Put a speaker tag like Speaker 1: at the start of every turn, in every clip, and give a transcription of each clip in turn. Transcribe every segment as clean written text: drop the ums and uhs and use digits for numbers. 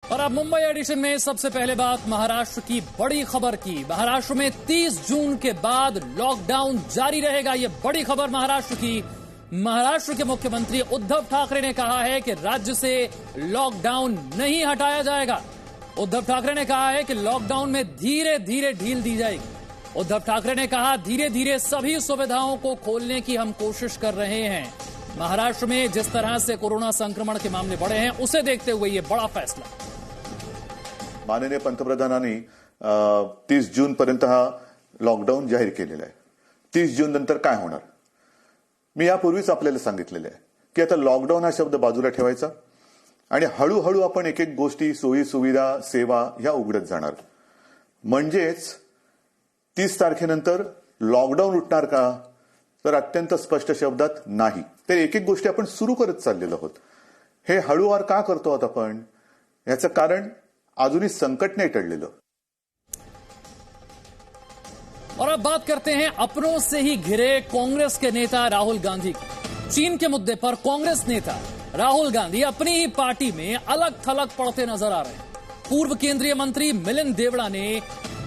Speaker 1: और अब मुंबई एडिशन में सबसे पहले बात महाराष्ट्र की बड़ी खबर की। महाराष्ट्र में 30 जून के बाद लॉकडाउन जारी रहेगा, ये बड़ी खबर महाराष्ट्र की। महाराष्ट्र के मुख्यमंत्री उद्धव ठाकरे ने कहा है कि राज्य से लॉकडाउन नहीं हटाया जाएगा। उद्धव ठाकरे ने कहा है कि लॉकडाउन में धीरे धीरे ढील दी जाएगी। उद्धव ठाकरे ने कहा धीरे धीरे सभी सुविधाओं को खोलने की हम कोशिश कर रहे हैं। महाराष्ट्र में जिस तरह से कोरोना संक्रमण के मामले बढ़े हैं उसे देखते हुए ये बड़ा फैसला।
Speaker 2: माननीय पंतप्रधानांनी 30 जून पर्यंत हा लॉकडाऊन जाहीर केलेला आहे। 30 जून नंतर काय होणार, मी यापूर्वीच आपल्याला सांगितलेले आहे की आता लॉकडाऊन हा शब्द बाजूला ठेवायचा आणि हळूहळू आपण एक एक गोष्टी, सोयी सुविधा, सेवा ह्या उघडत जाणार। म्हणजेच 30 तारखेनंतर लॉकडाऊन उठणार का, तर अत्यंत स्पष्ट शब्दात नाही। तर एक एक गोष्टी आपण सुरू करत चाललेलो आहोत। हे हळूवार का करतो आहोत आपण, याचं कारण अजूनही संकट नहीं टळलेलं।
Speaker 1: और अब बात करते हैं अपनों से ही घिरे कांग्रेस के नेता राहुल गांधी की। चीन के मुद्दे पर कांग्रेस नेता राहुल गांधी अपनी ही पार्टी में अलग थलग पड़ते नजर आ रहे हैं। पूर्व केंद्रीय मंत्री मिलिंद देवड़ा ने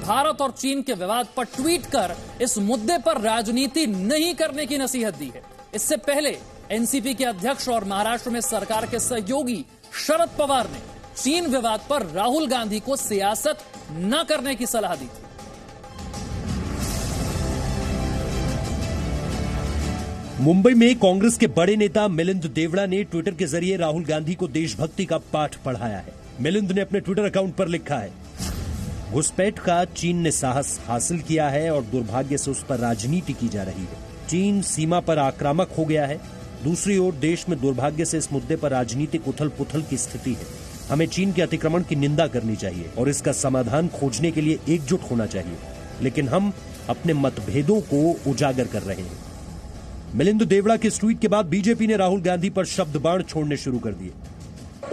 Speaker 1: भारत और चीन के विवाद पर ट्वीट कर इस मुद्दे पर राजनीति नहीं करने की नसीहत दी है। इससे पहले एनसीपी के अध्यक्ष और महाराष्ट्र में सरकार के सहयोगी शरद पवार ने चीन विवाद पर राहुल गांधी को सियासत न करने की सलाह दी थी।
Speaker 3: मुंबई में कांग्रेस के बड़े नेता मिलिंद देवड़ा ने ट्विटर के जरिए राहुल गांधी को देशभक्ति का पाठ पढ़ाया है। मिलिंद ने अपने ट्विटर अकाउंट पर लिखा है, घुसपैठ का चीन ने साहस हासिल किया है और दुर्भाग्य से उस पर राजनीति की जा रही है। चीन सीमा पर आक्रामक हो गया है। दूसरी ओर देश में दुर्भाग्य से इस मुद्दे पर राजनीतिक उथल पुथल की स्थिति है। हमें चीन के अतिक्रमण की निंदा करनी चाहिए और इसका समाधान खोजने के लिए एकजुट होना चाहिए, लेकिन हम अपने मतभेदों को उजागर कर रहे हैं। मिलिंद देवड़ा के इस ट्वीट के बाद बीजेपी ने राहुल गांधी पर शब्द बाण छोड़ने शुरू कर दिए।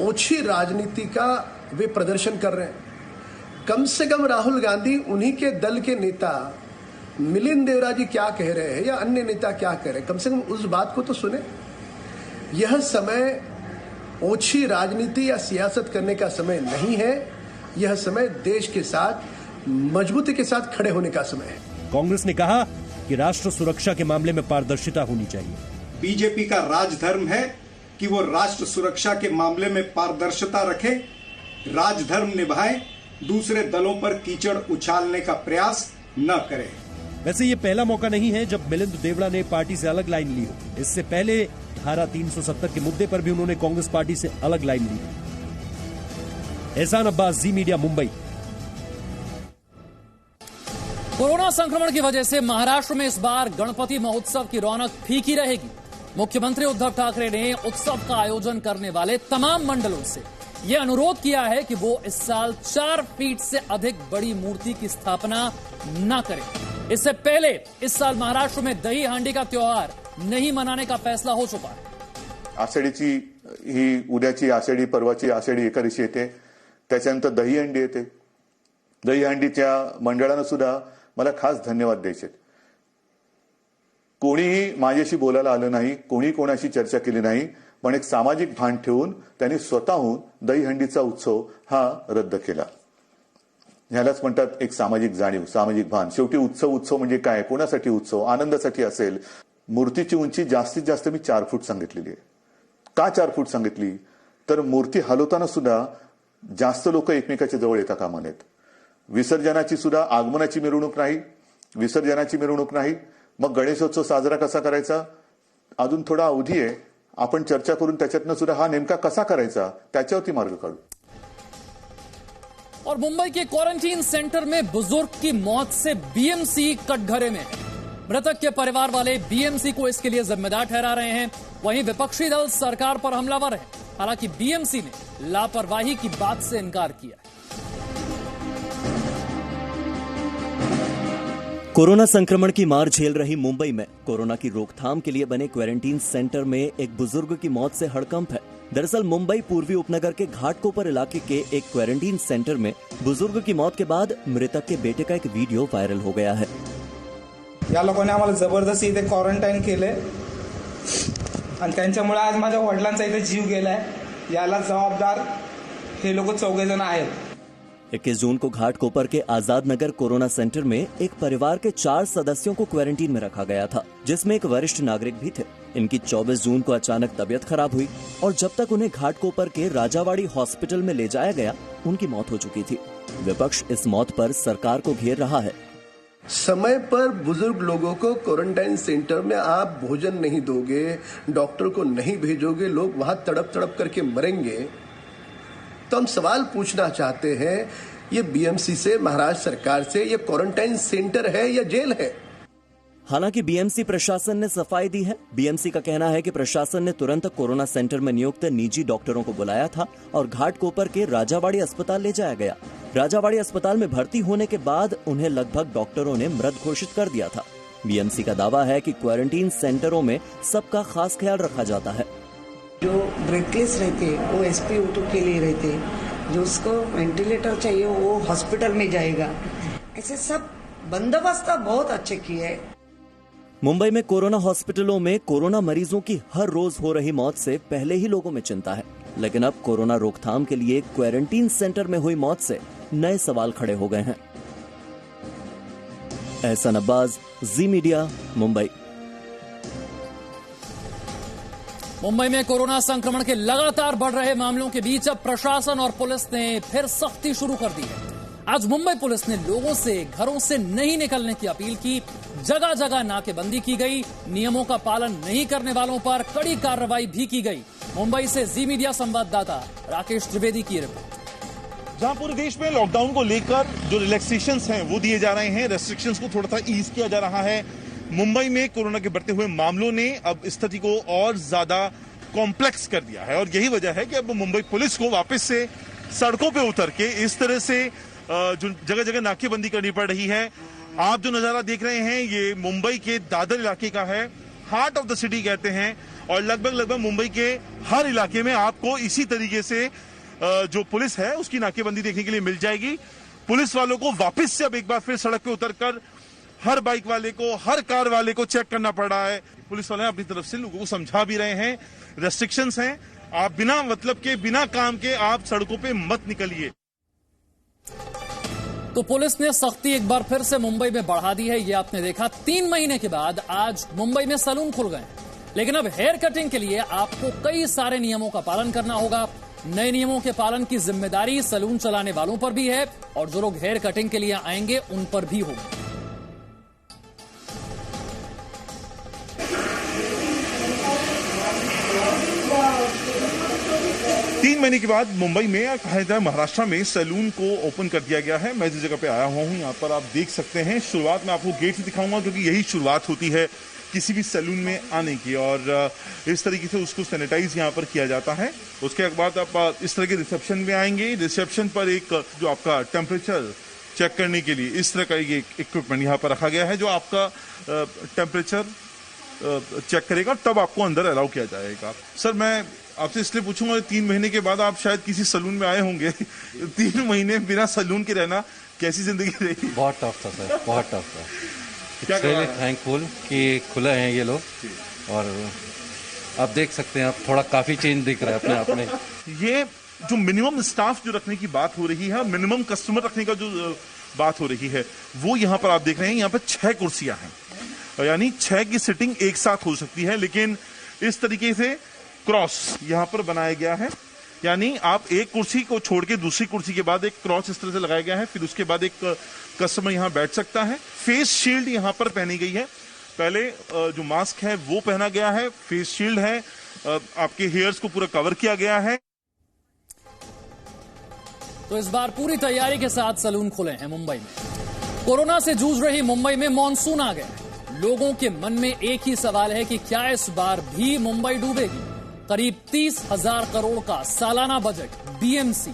Speaker 4: ओछी राजनीति का वे प्रदर्शन कर रहे हैं। कम से कम राहुल गांधी, उन्हीं के दल के नेता मिलिंद देवड़ा जी क्या कह रहे हैं या अन्य नेता क्या कह रहे हैं, कम से कम उस बात को तो सुने। यह समय ओछी राजनीति या सियासत करने का समय नहीं है। यह समय देश के साथ मजबूती के साथ खड़े होने का समय है।
Speaker 3: कांग्रेस ने कहा कि राष्ट्र सुरक्षा के मामले में पारदर्शिता होनी चाहिए।
Speaker 5: बीजेपी का राजधर्म है कि वो राष्ट्र सुरक्षा के मामले में पारदर्शिता रखे, राजधर्म निभाए, दूसरे दलों पर कीचड़ उछालने का प्रयास न करे।
Speaker 3: वैसे ये पहला मौका नहीं है जब मिलिंद देवड़ा ने पार्टी से अलग लाइन ली हो। इससे पहले धारा 370 के मुद्दे पर भी उन्होंने कांग्रेस पार्टी से अलग लाइन ली। एहसान अब्बास, जी मीडिया, मुंबई।
Speaker 1: कोरोना संक्रमण की वजह से महाराष्ट्र में इस बार गणपति महोत्सव की रौनक फीकी रहेगी। मुख्यमंत्री उद्धव ठाकरे ने उत्सव का आयोजन करने वाले तमाम मंडलों से यह अनुरोध किया है कि वो इस साल 4 फीट से अधिक बड़ी मूर्ति की स्थापना न करें। इससे पहले इस साल महाराष्ट्र में दही हांडी का त्योहार नहीं मनाने का फैसला हो चुका है।
Speaker 2: आषाढीची ही उद्याची आषाढी पर्वाची आषाढी एकादशी येते, त्याच्यानंतर दहीहंडी येते। दहीहंडीच्या मंडळानं सुद्धा मला खास धन्यवाद द्यायचे। कोणीही माझ्याशी बोलायला आलं नाही, कोणी कोणाशी चर्चा केली नाही, पण एक सामाजिक भान ठेवून त्यांनी स्वतःहून दहीहंडीचा उत्सव हा रद्द केला। ह्यालाच म्हणतात एक सामाजिक जाणीव, सामाजिक भान। शेवटी उत्सव म्हणजे काय, कोणासाठी उत्सव, आनंदासाठी असेल। मूर्तीची उंची जास्तीत जास्त मी 4 फूट सांगितलेली आहे। का 4 फूट सांगितली, तर मूर्ती हलवताना सुद्धा जास्त लोक एकमेकाच्या जवळ येता कामा नयेत। विसर्जनाची सुद्धा आगमनाची मिरवणूक नाही, विसर्जनाची मिरवणूक नाही। मग गणेशोत्सव साजरा कसा करायचा, अजून थोडा अवधी आहे, आपण चर्चा करून त्याच्यातनं सुद्धा हा नेमका कसा करायचा त्याच्यावरती मार्ग काढू।
Speaker 1: और मुंबई के क्वारंटीन सेंटर में बुजुर्ग की मौत से बीएमसी कटघरे में है। मृतक के परिवार वाले बीएमसी को इसके लिए जिम्मेदार ठहरा रहे हैं। वहीं विपक्षी दल सरकार पर हमलावर है। हालांकि बीएमसी ने लापरवाही की बात से इनकार किया है।
Speaker 6: कोरोना संक्रमण की मार झेल रही मुंबई में कोरोना की रोकथाम के लिए बने क्वारंटीन सेंटर में एक बुजुर्ग की मौत से हड़कंप है। दरअसल मुंबई पूर्वी उपनगर के घाटकोपर इलाके के एक क्वारंटीन सेंटर में बुजुर्ग की मौत के बाद मृतक के बेटे का एक वीडियो वायरल हो गया है।
Speaker 7: या लोकांनी आम्हाला जबरदस्ती इथे क्वारंटाईन केले आणि त्यांच्यामुळे आज माझ्या वडिलांचा इथे जीव गेलाय। याला जबाबदार हे लोक 14 जण आहेत.
Speaker 6: 21 जून को घाटकोपर के आजाद नगर कोरोना सेंटर में एक परिवार के 4 सदस्यों को क्वारंटीन में रखा गया था, जिसमें एक वरिष्ठ नागरिक भी थे. इनकी 24 जून को अचानक तबीयत खराब हुई और जब तक उन्हें घाटकोपर के राजावाड़ी हॉस्पिटल में ले जाया गया, उनकी मौत हो चुकी थी. विपक्ष इस मौत पर सरकार को घेर रहा है.
Speaker 4: समय पर बुजुर्ग लोगों को क्वारंटाइन सेंटर में आप भोजन नहीं दोगे, डॉक्टर को नहीं भेजोगे, लोग वहां तड़प तड़प करके मरेंगे. तो हम सवाल पूछना चाहते हैं, ये बीएमसी से, महाराष्ट्र सरकार से, ये क्वारंटाइन सेंटर है या जेल है?
Speaker 6: हालांकि बीएमसी प्रशासन ने सफाई दी है. बीएमसी का कहना है कि प्रशासन ने तुरंत कोरोना सेंटर में नियुक्त निजी डॉक्टरों को बुलाया था और घाटकोपर के राजावाड़ी अस्पताल ले जाया गया. राजावाड़ी अस्पताल में भर्ती होने के बाद उन्हें लगभग डॉक्टरों ने मृत घोषित कर दिया था. बीएमसी का दावा है कि क्वारंटीन सेंटरों में सबका खास ख्याल रखा जाता है.
Speaker 8: जो ब्रेथलेस रहते वो SpO2 के लिए रहते, जो उसको वेंटिलेटर चाहिए वो हॉस्पिटल में जाएगा. ऐसे सब बंदोबस्त बहुत अच्छे किए है.
Speaker 6: मुंबई में कोरोना हॉस्पिटलों में कोरोना मरीजों की हर रोज हो रही मौत से पहले ही लोगों में चिंता है, लेकिन अब कोरोना रोकथाम के लिए क्वारंटीन सेंटर में हुई मौत से नए सवाल खड़े हो गए हैं. एहसान अब्बास, जी मीडिया, मुंबई.
Speaker 1: मुंबई में कोरोना संक्रमण के लगातार बढ़ रहे मामलों के बीच अब प्रशासन और पुलिस ने फिर सख्ती शुरू कर दी है. आज मुंबई पुलिस ने लोगों से घरों से नहीं निकलने की अपील की. जगह जगह नाकेबंदी की गई. नियमों का पालन नहीं करने वालों पर कड़ी कार्रवाई भी की गई. मुंबई से जी मीडिया संवाददाता राकेश त्रिवेदी की रिपोर्ट.
Speaker 9: जहां पूरे देश में लॉकडाउन को लेकर जो रिलैक्सेशंस हैं वो दिए जा रहे हैं, रेस्ट्रिक्शंस को थोड़ा सा ईज किया जा रहा है. मुंबई में कोरोना के बढ़ते हुए मामलों ने अब स्थिति को और ज्यादा कॉम्प्लेक्स कर दिया है और यही वजह है कि अब मुंबई पुलिस को वापस से सड़कों पे उतर के इस तरह से जो जगह जगह नाकेबंदी करनी पड़ रही है. आप जो नजारा देख रहे हैं ये मुंबई के दादर इलाके का है. हार्ट ऑफ द सिटी कहते हैं और लगभग मुंबई के हर इलाके में आपको इसी तरीके से जो पुलिस है उसकी नाकेबंदी देखने के लिए मिल जाएगी. पुलिस वालों को वापस से अब एक बार फिर सड़क पे उतरकर हर बाइक वाले को, हर कार वाले को चेक करना पड़ रहा है. पुलिस वाले अपनी तरफ से लोगों को समझा भी रहे हैं, रेस्ट्रिक्शंस हैं, आप बिना मतलब के, बिना काम के आप सड़कों पे मत निकलिए.
Speaker 1: तो पुलिस ने सख्ती एक बार फिर से मुंबई में बढ़ा दी है. ये आपने देखा 3 महीने के बाद आज मुंबई में सैलून खुल गए, लेकिन अब हेयर कटिंग के लिए आपको कई सारे नियमों का पालन करना होगा. नए नियमों के पालन की जिम्मेदारी सैलून चलाने वालों पर भी है और जो लोग हेयर कटिंग के लिए आएंगे उन पर भी होगी.
Speaker 9: 3 महीने के बाद मुंबई में कहा जाए महाराष्ट्र में सैलून को ओपन कर दिया गया है. मैं जिस जगह पे आया हुआ हूँ यहाँ पर आप देख सकते हैं. शुरुआत में आपको गेट से दिखाऊंगा क्योंकि यही शुरुआत होती है किसी भी सैलून में आने की और इस तरीके से उसको सैनिटाइज यहाँ पर किया जाता है. उसके बाद आप इस तरह के रिसेप्शन में आएंगे. रिसेप्शन पर एक जो आपका टेम्परेचर चेक करने के लिए इस तरह का ये इक्विपमेंट यहाँ पर रखा गया है जो आपका टेम्परेचर चेक करेगा, तब आपको अंदर अलाउ किया जाएगा. सर मैं आपसे इसलिए पूछूंगा 3 महीने के बाद आप शायद किसी सैलून में आए होंगे. 3 महीने बिना सैलून के रहना कैसी जिंदगी रही?
Speaker 10: बहुत टफ था सर, बहुत टफ था.
Speaker 9: क्या
Speaker 10: थैंकफुल कि खुले हैं ये लोग और आप देख सकते हैं आप थोड़ा काफी चेंज दिख रहा है अपने आप में.
Speaker 9: ये जो मिनिमम स्टाफ जो रखने की बात हो रही है, मिनिमम कस्टमर रखने का जो बात हो रही है वो यहाँ पर आप देख रहे हैं. यहाँ पर 6 कुर्सियां हैं, यानी 6 की सिटिंग एक साथ हो सकती है, लेकिन इस तरीके से क्रॉस यहाँ पर बनाया गया है. यानी आप एक कुर्सी को छोड़ के दूसरी कुर्सी के बाद एक क्रॉस इस तरह से लगाया गया है. फिर उसके बाद एक कस्टमर यहाँ बैठ सकता है. फेस शील्ड यहाँ पर पहनी गई है. पहले जो मास्क है वो पहना गया है, फेस शील्ड है, आपके हेयर्स को पूरा कवर किया गया है.
Speaker 1: तो इस बार पूरी तैयारी के साथ सैलून खुले हैं मुंबई में. कोरोना से जूझ रही मुंबई में मॉनसून आ गया. लोगों के मन में एक ही सवाल है कि क्या इस बार भी मुंबई डूबेगी? करीब 30,000 करोड़ का सालाना बजट बीएमसी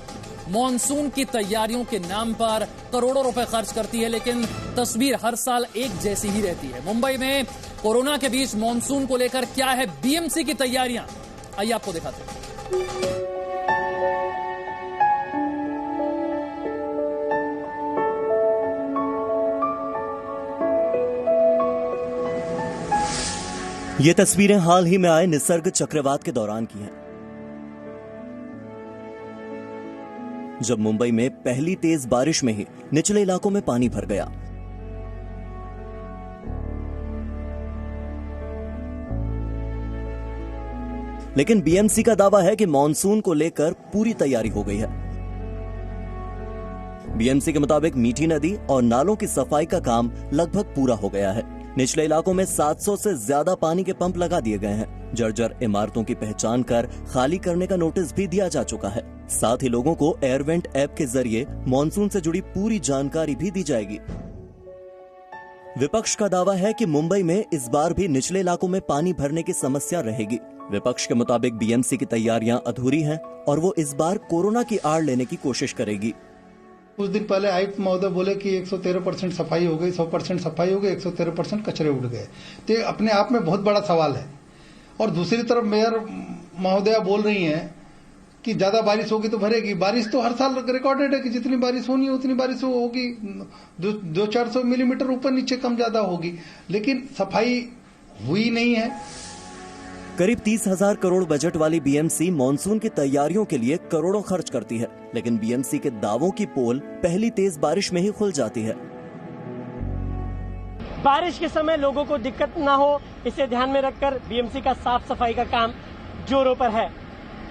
Speaker 1: मॉनसून की तैयारियों के नाम पर करोड़ों रुपए खर्च करती है, लेकिन तस्वीर हर साल एक जैसी ही रहती है. मुंबई में कोरोना के बीच मॉनसून को लेकर क्या है बीएमसी की तैयारियां, आइए आपको दिखाते हैं.
Speaker 6: ये तस्वीरें हाल ही में आए निसर्ग चक्रवात के दौरान की हैं. जब मुंबई में पहली तेज बारिश में ही निचले इलाकों में पानी भर गया। लेकिन बीएमसी का दावा है कि मॉनसून को लेकर पूरी तैयारी हो गई है। बीएमसी के मुताबिक मीठी नदी और नालों की सफाई का काम लगभग पूरा हो गया है। निचले इलाकों में 700 से ज्यादा पानी के पंप लगा दिए गए हैं। जर्जर इमारतों की पहचान कर खाली करने का नोटिस भी दिया जा चुका है। साथ ही लोगों को एयरवेंट ऐप के जरिए मॉनसून से जुड़ी पूरी जानकारी भी दी जाएगी। विपक्ष का दावा है कि मुंबई में इस बार भी निचले इलाकों में पानी भरने की समस्या रहेगी। विपक्ष के मुताबिक बीएमसी की तैयारियां अधूरी हैं और वो इस बार कोरोना की आड़ लेने की कोशिश करेगी।
Speaker 11: कुछ दिन पहले आयुक्त महोदय बोले कि 113% सफाई हो गई, 100% सफाई हो गई, 113% कचरे उड़ गए। तो ये अपने आप में बहुत बड़ा सवाल है। और दूसरी तरफ मेयर महोदया बोल रही हैं कि ज्यादा बारिश होगी तो भरेगी। बारिश तो हर साल रिकॉर्डेड है कि जितनी बारिश होनी है उतनी बारिश होगी, 200-400 मिलीमीटर ऊपर नीचे कम ज्यादा होगी, लेकिन सफाई हुई नहीं है।
Speaker 6: करीब 30,000 करोड़ बजट वाली बीएमसी मॉनसून की तैयारियों के लिए करोड़ों खर्च करती है, लेकिन बीएमसी के दावों की पोल पहली तेज बारिश में ही खुल जाती है।
Speaker 12: बारिश के समय लोगों को दिक्कत ना हो, इसे ध्यान में रखकर बीएमसी का साफ सफाई का काम जोरों पर है।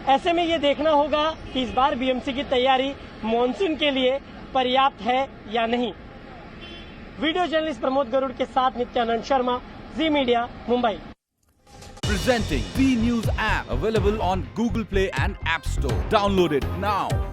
Speaker 12: ऐसे में ये देखना होगा कि इस बार बीएमसी की तैयारी मॉनसून के लिए पर्याप्त है या नहीं। वीडियो जर्नलिस्ट प्रमोद गरुड़ के साथ Nityanand Sharma, Zee Media, Mumbai.
Speaker 13: Presenting V News app, available on Google Play and App Store. Download it now.